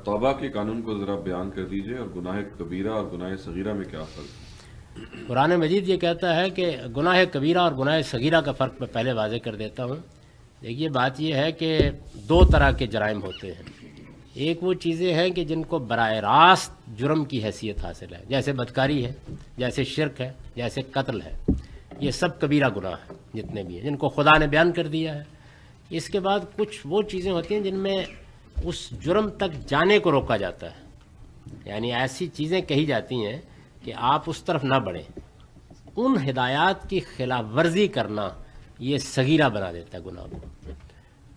तौबा के कानून को ज़रा बयान कर दीजिए और गुनाह कबीरा और गुनाह सगीरा में क्या फ़र्क है? कुरान मजीद ये कहता है कि गुनाह कबीरा और गुनाह सगीरा का फ़र्क मैं पहले वाज़े कर देता हूँ। देखिए, बात यह है कि दो तरह के जराइम होते हैं। एक वो चीज़ें हैं कि जिनको बराह रास्त जुर्म की हैसियत हासिल है, जैसे बदकारी है, जैसे शिरक है, जैसे कत्ल है। ये सब कबीरा गुनाह हैं जितने भी हैं, जिनको खुदा ने बयान कर दिया है। इसके बाद कुछ वो चीज़ें होती हैं जिनमें उस जुर्म तक जाने को रोका जाता है, यानी ऐसी चीज़ें कही जाती हैं कि आप उस तरफ ना बढ़ें। उन हिदायत की खिलाफ वर्जी करना ये सगीरा बना देता है गुनाह को।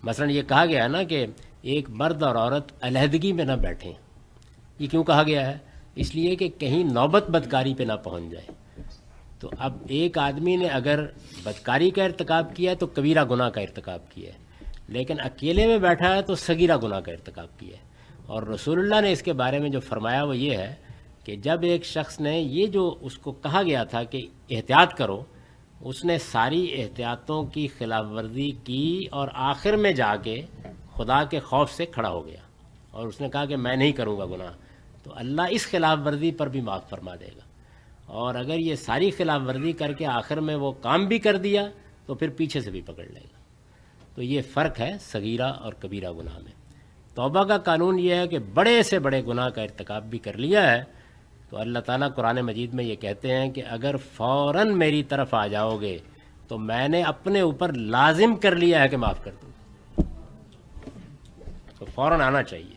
मसलन ये कहा गया है ना कि एक मर्द और औरत अलहदगी में ना बैठें। ये क्यों कहा गया है? इसलिए कि कहीं नौबत बदकारी पे ना पहुंच जाए। तो अब एक आदमी ने अगर बदकारी का इर्तिकाब किया है तो कबीरा गुनाह का इर्तिकाब किया है, लेकिन अकेले में बैठा है तो सगीरा गुनाह का इर्तिकाब किया है। और रसूलुल्लाह ने इसके बारे में जो फरमाया वो ये है कि जब एक शख्स ने ये जो उसको कहा गया था कि एहतियात करो, उसने सारी एहतियातों की खिलाफ वर्जी की और आखिर में जाके खुदा के खौफ से खड़ा हो गया और उसने कहा कि मैं नहीं करूँगा गुनाह, तो अल्लाह इस खिलाफ वर्जी पर भी माफ़ फरमा देगा। और अगर ये सारी खिलाफ वर्जी करके आखिर में वो काम भी कर दिया तो फिर पीछे से भी पकड़ लेगा। तो ये फ़र्क है सगीरा और कबीरा गुनाह में। तौबा का कानून ये है कि बड़े से बड़े गुनाह का इर्तिकाब भी कर लिया है तो अल्लाह ताला कुरान मजीद में ये कहते हैं कि अगर फ़ौरन मेरी तरफ आ जाओगे तो मैंने अपने ऊपर लाजिम कर लिया है कि माफ़ कर दूँ। तो फ़ौरन आना चाहिए।